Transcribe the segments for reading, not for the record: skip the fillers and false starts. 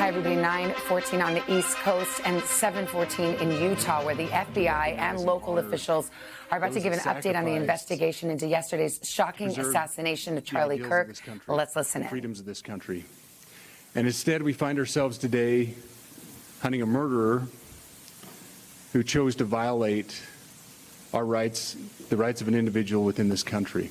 Hi, everybody. 9:14 on the East Coast and 7:14 in Utah, where the FBI and local officials are about to give an update on the investigation into yesterday's shocking assassination of Charlie Kirk. Let's listen in. Freedoms of this country. And instead, we find ourselves today hunting a murderer who chose to violate our rights, the rights of an individual within this country.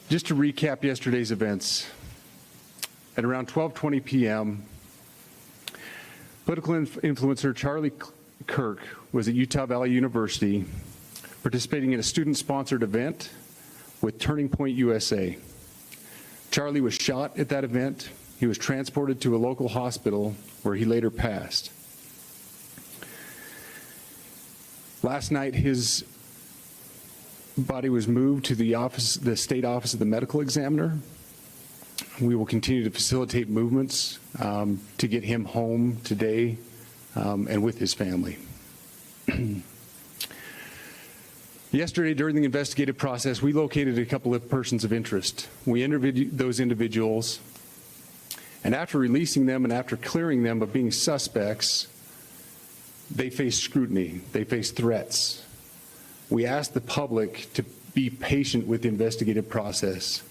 Just to recap yesterday's events, at around 12:20 p.m., political influencer Charlie Kirk was at Utah Valley University participating in a student-sponsored event with Turning Point USA. Charlie was shot at that event. He was transported to a local hospital where he later passed. Last night, his body was moved to the state office of the medical examiner. We will continue to facilitate movements to get him home today and with his family. Yesterday, during the investigative process, we located a couple of persons of interest. We interviewed those individuals, and after releasing them and after clearing them of being suspects, they faced scrutiny, they faced threats. We asked the public to be patient with the investigative process.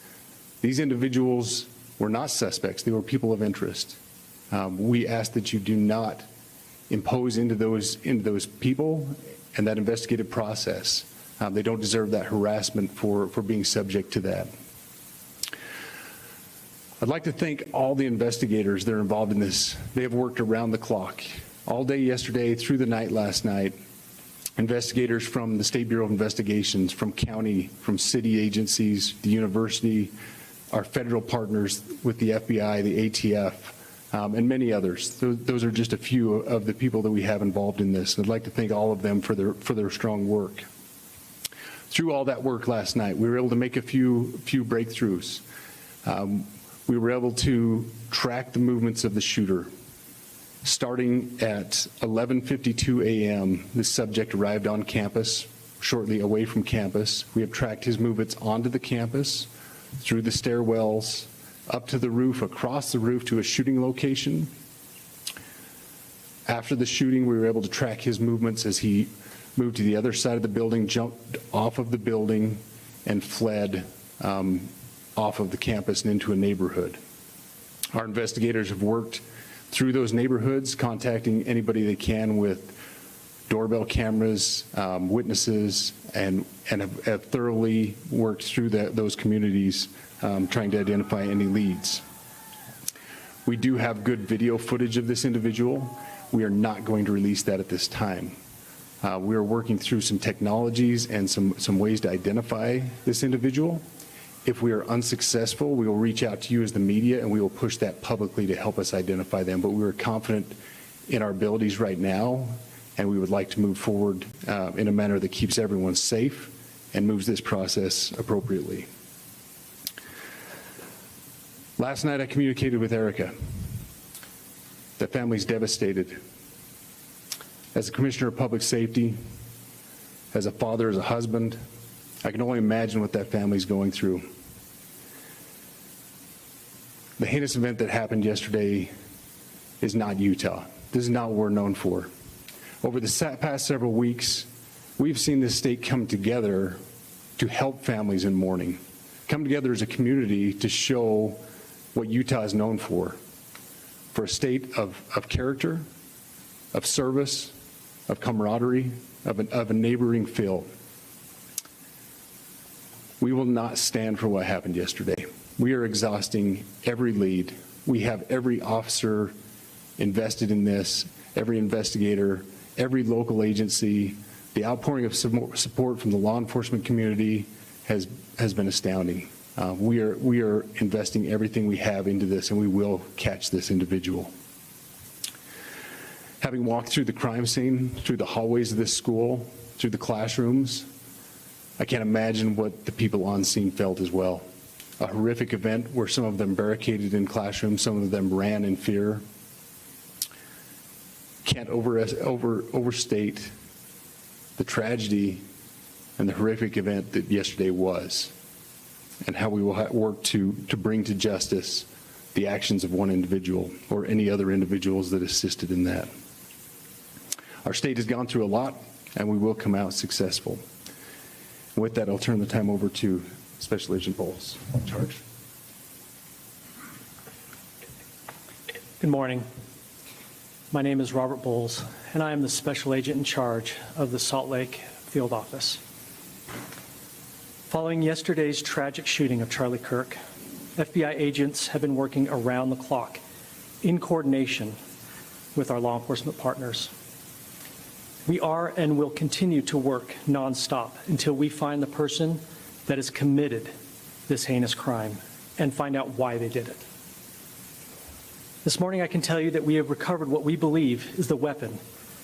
These individuals were not suspects, they were people of interest. We ask that you do not impose into those people and that investigative process. They don't deserve that harassment for being subject to that. I'd like to thank all the investigators that are involved in this. They have worked around the clock, all day yesterday, through the night last night. Investigators from the State Bureau of Investigations, from county, from city agencies, the university, our federal partners with the FBI, the ATF, and many others. Those are just a few of the people that we have involved in this. I'd like to thank all of them for their strong work. Through all that work last night, we were able to make a few breakthroughs. We were able to track the movements of the shooter. Starting at 11:52 a.m., this subject arrived on campus, shortly away from campus. We have tracked his movements onto the campus, through the stairwells, up to the roof, across the roof to a shooting location. After the shooting, we were able to track his movements as he moved to the other side of the building, jumped off of the building, and fled off of the campus and into a neighborhood. Our investigators have worked through those neighborhoods, contacting anybody they can with doorbell cameras, witnesses, and have thoroughly worked through those communities, trying to identify any leads. We do have good video footage of this individual. We are not going to release that at this time. We are working through some technologies and some ways to identify this individual. If we are unsuccessful, we will reach out to you as the media and we will push that publicly to help us identify them. But we are confident in our abilities right now, and we would like to move forward in a manner that keeps everyone safe and moves this process appropriately. Last night I communicated with Erica. The family's devastated. As a Commissioner of Public Safety, as a father, as a husband, I can only imagine what that family's going through. The heinous event that happened yesterday is not Utah. This is not what we're known for. Over the past several weeks, we've seen this state come together to help families in mourning, come together as a community to show what Utah is known for a state of character, of service, of camaraderie, of a neighboring feel. We will not stand for what happened yesterday. We are exhausting every lead. We have every officer invested in this, every investigator, every local agency. The outpouring of support from the law enforcement community has been astounding. We are investing everything we have into this, and we will catch this individual. Having walked through the crime scene, through the hallways of this school, through the classrooms, I can't imagine what the people on scene felt as well. A horrific event where some of them barricaded in classrooms, some of them ran in fear. Can't overstate the tragedy and the horrific event that yesterday was. and how we will work to bring to justice the actions of one individual or any other individuals that assisted in that. Our state has gone through a lot, and we will come out successful. With that, I'll turn the time over to Special Agent Bowles in charge. Good morning. My name is Robert Bowles, and I am the Special Agent in charge of the Salt Lake Field Office. Following yesterday's tragic shooting of Charlie Kirk, FBI agents have been working around the clock in coordination with our law enforcement partners. We are and will continue to work nonstop until we find the person that has committed this heinous crime and find out why they did it. This morning I can tell you that we have recovered what we believe is the weapon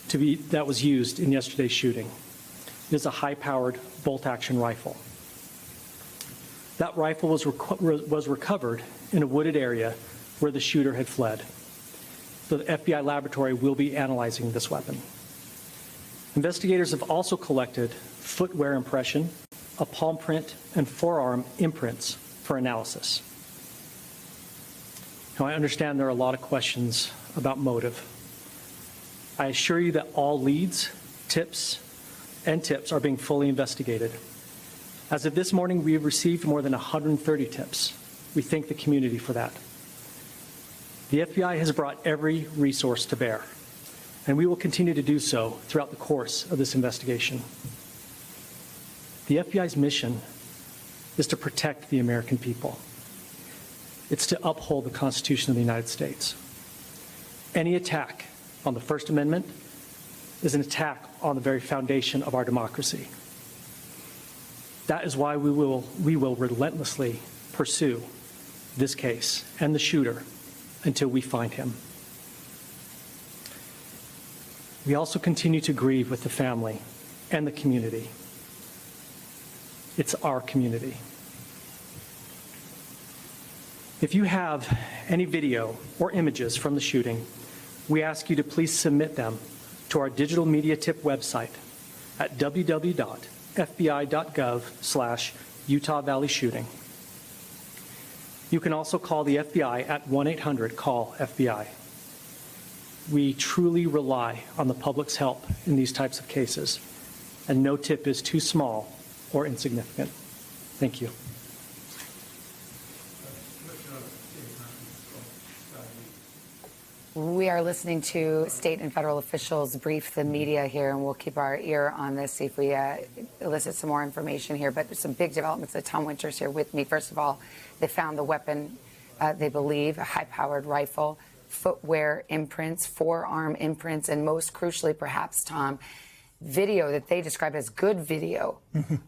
that was used in yesterday's shooting. It is a high-powered bolt-action rifle. That rifle was recovered in a wooded area where the shooter had fled. The FBI laboratory will be analyzing this weapon. Investigators have also collected footwear impression, a palm print, and forearm imprints for analysis. Now, I understand there are a lot of questions about motive. I assure you that all leads, tips are being fully investigated. As of this morning, we have received more than 130 tips. We thank the community for that. The FBI has brought every resource to bear, and we will continue to do so throughout the course of this investigation. The FBI's mission is to protect the American people. It's to uphold the Constitution of the United States. Any attack on the First Amendment is an attack on the very foundation of our democracy. That is why we will relentlessly pursue this case and the shooter until we find him. We also continue to grieve with the family and the community. It's our community. If you have any video or images from the shooting, we ask you to please submit them to our digital media tip website at www.fbi.gov/Utah Valley Shooting. You can also call the FBI at 1-800-CALL-FBI. We truly rely on the public's help in these types of cases, and no tip is too small or insignificant. Thank you. We are listening to state and federal officials brief the media here, and we'll keep our ear on this, see if we elicit some more information here. But some big developments. Tom Winter's here with me. First of all, they found the weapon, they believe, a high-powered rifle, footwear imprints, forearm imprints, and most crucially, perhaps, Tom, video that they describe as good video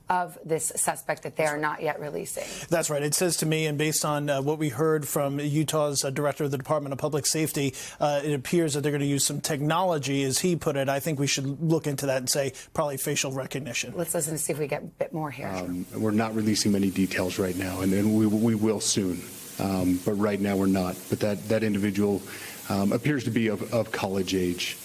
of this suspect that they are not yet releasing. That's right. It says to me, and based on what we heard from Utah's director of the Department of Public Safety, it appears that they're going to use some technology, as he put it. I think we should look into that and say probably facial recognition. Let's listen to see if we get a bit more here. We're not releasing many details right now, and we will soon. But right now we're not. But that individual appears to be of college age.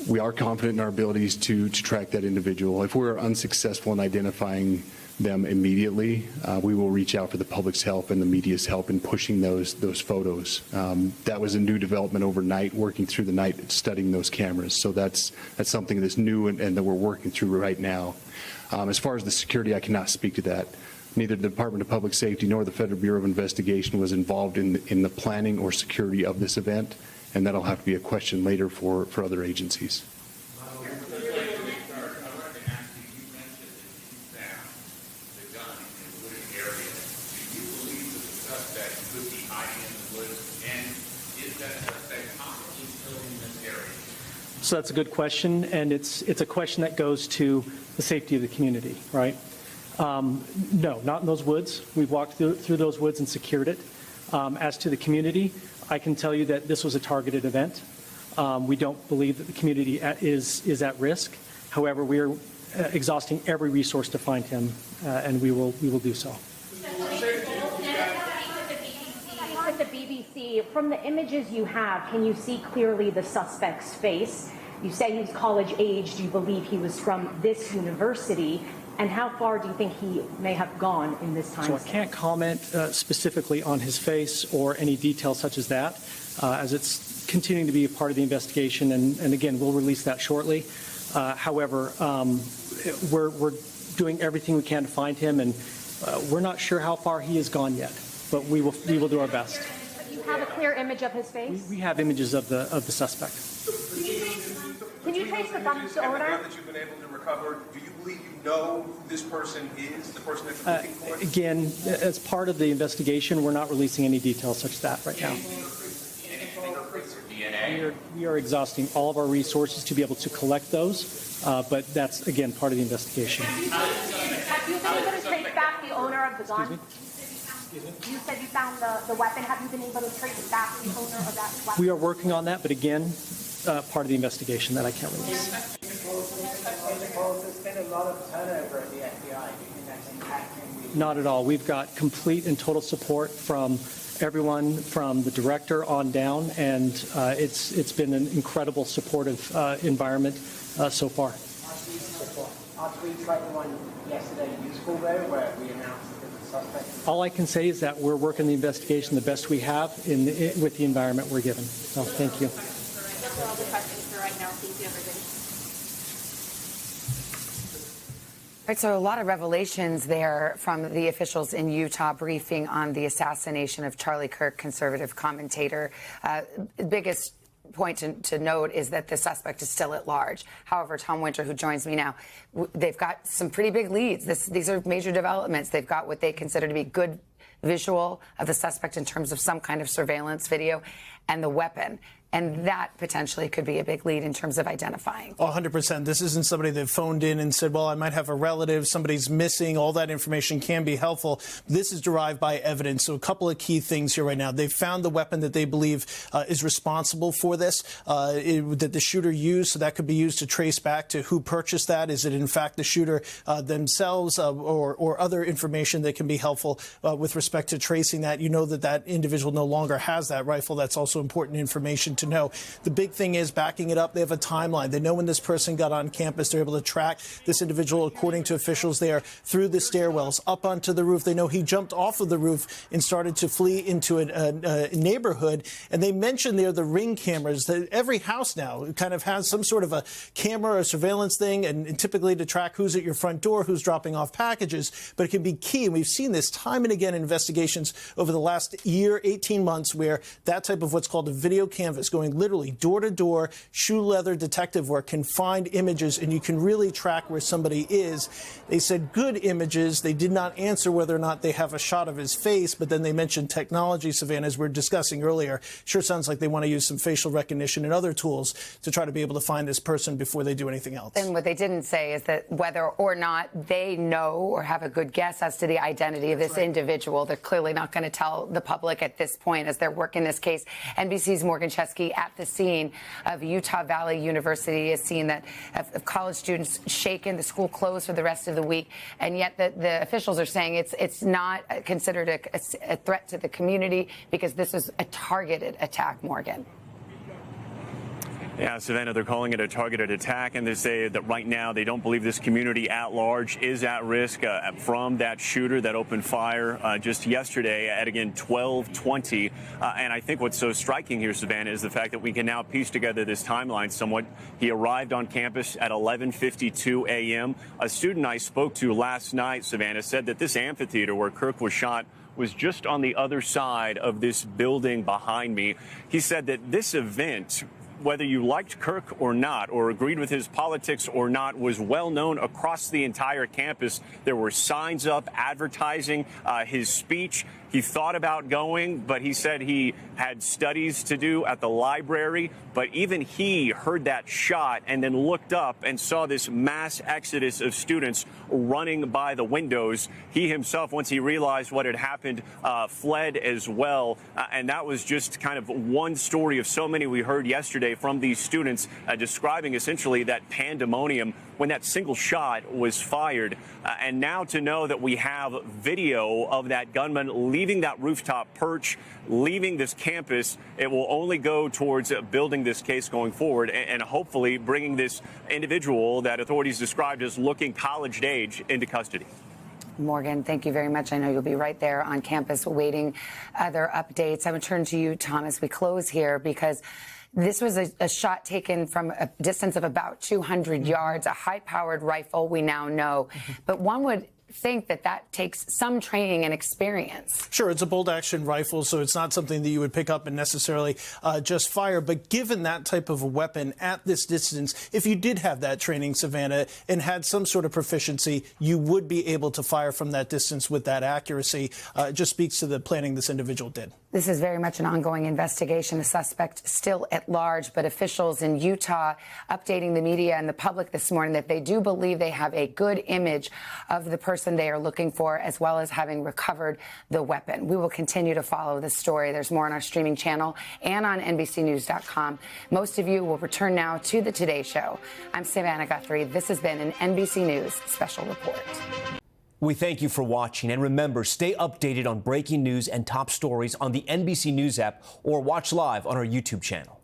We are confident in our abilities to track that individual. If we're unsuccessful in identifying them immediately, we will reach out for the public's help and the media's help in pushing those photos. That was a new development overnight, working through the night, studying those cameras. So that's something that's new and that we're working through right now. As far as the security, I cannot speak to that. Neither the Department of Public Safety nor the Federal Bureau of Investigation was involved in the planning or security of this event, and that'll have to be a question later for other agencies. So that's a good question, and it's a question that goes to the safety of the community, right? No, not in those woods. We've walked through those woods and secured it. As to the community, I can tell you that this was a targeted event. We don't believe that the community is at risk. However, we are exhausting every resource to find him, and we will do so. With the BBC, from the images you have, can you see clearly the suspect's face? You say he's college age. Do you believe he was from this university? And how far do you think he may have gone in this time? So I can't comment specifically on his face or any details such as that, as it's continuing to be a part of the investigation. And again, we'll release that shortly. However, we're doing everything we can to find him, and we're not sure how far he has gone yet, but we will do our best. Do you have a clear image of his face? We have images of the suspect. Can you trace the bump's owner? Now that you've been able to recover, do you believe you know who this person is, the person that you're looking for? Again, as part of the investigation, we're not releasing any details such as that right now. We are exhausting all of our resources to be able to collect those, but that's, again, part of the investigation. Have you been able to trace back the owner of the gun? You said you found the weapon. Have you been able to trace back the owner of that weapon? We are working on that, but again, part of the investigation that I can't release. There's been a lot of turnover at the FBI. Do you think that's impacting? Not at all. We've got complete and total support from everyone, from the director on down, and it's been an incredible supportive environment so far. Our tweets like the one yesterday useful though, where we announced that the suspect. All I can say is that we're working the investigation the best we have with the environment we're given. So thank you. Those are all the questions for right now. Thank you, everybody. Right, so a lot of revelations there from the officials in Utah briefing on the assassination of Charlie Kirk, conservative commentator. Biggest point to note is that the suspect is still at large. However, Tom Winter, who joins me now, they've got some pretty big leads. These are major developments. They've got what they consider to be good visual of the suspect in terms of some kind of surveillance video and the weapon. And that potentially could be a big lead in terms of identifying. 100%. This isn't somebody that phoned in and said, well, I might have a relative, somebody's missing. All that information can be helpful. This is derived by evidence. So a couple of key things here right now. They've found the weapon that they believe is responsible for this, that the shooter used. So that could be used to trace back to who purchased that. Is it, in fact, the shooter themselves or other information that can be helpful with respect to tracing that? You know that individual no longer has that rifle. That's also important information to know. The big thing is backing it up. They have a timeline. They know when this person got on campus. They're able to track this individual, according to officials there, through the stairwells, up onto the roof. They know he jumped off of the roof and started to flee into a neighborhood. And they mentioned there the Ring cameras. That every house now kind of has some sort of a camera or surveillance thing, and typically to track who's at your front door, who's dropping off packages. But it can be key. And we've seen this time and again in investigations over the last year, 18 months, where that type of what's called a video canvas, going literally door to door, shoe leather detective work, can find images, and you can really track where somebody is. They said good images. They did not answer whether or not they have a shot of his face, but then they mentioned technology, Savannah, as we were discussing earlier. Sure sounds like they want to use some facial recognition and other tools to try to be able to find this person before they do anything else. And what they didn't say is that whether or not they know or have a good guess as to the identity of this individual. They're clearly not going to tell the public at this point as they're working this case. NBC's Morgan Chesky at the scene of Utah Valley University is seeing that of college students shaken, the school closed for the rest of the week, and yet the officials are saying it's not considered a threat to the community because this is a targeted attack, Morgan. Yeah, Savannah, they're calling it a targeted attack, and they say that right now they don't believe this community at large is at risk from that shooter that opened fire just yesterday at, again, 12:20. And I think what's so striking here, Savannah, is the fact that we can now piece together this timeline somewhat. He arrived on campus at 11:52 a.m. A student I spoke to last night, Savannah, said that this amphitheater where Kirk was shot was just on the other side of this building behind me. He said that this event, whether you liked Kirk or not, or agreed with his politics or not, was well known across the entire campus. There were signs up advertising his speech. He thought about going, but he said he had studies to do at the library. But even he heard that shot and then looked up and saw this mass exodus of students running by the windows. He himself, once he realized what had happened, fled as well. And that was just kind of one story of so many we heard yesterday. yesterday from these students describing essentially that pandemonium when that single shot was fired. And now to know that we have video of that gunman leaving that rooftop perch, leaving this campus, it will only go towards building this case going forward and hopefully bringing this individual that authorities described as looking college age into custody. Morgan, thank you very much. I know you'll be right there on campus waiting other updates. I would turn to you, Tom, as we close here, because this was a shot taken from a distance of about 200 yards, a high-powered rifle, we now know. But one would think that that takes some training and experience. Sure, it's a bolt-action rifle, so it's not something that you would pick up and necessarily just fire. But given that type of a weapon at this distance, if you did have that training, Savannah, and had some sort of proficiency, you would be able to fire from that distance with that accuracy. It just speaks to the planning this individual did. This is very much an ongoing investigation. The suspect still at large, but officials in Utah updating the media and the public this morning that they do believe they have a good image of the person they are looking for, as well as having recovered the weapon. We will continue to follow this story. There's more on our streaming channel and on NBCNews.com. Most of you will return now to the Today Show. I'm Savannah Guthrie. This has been an NBC News special report. We thank you for watching, and remember, stay updated on breaking news and top stories on the NBC News app or watch live on our YouTube channel.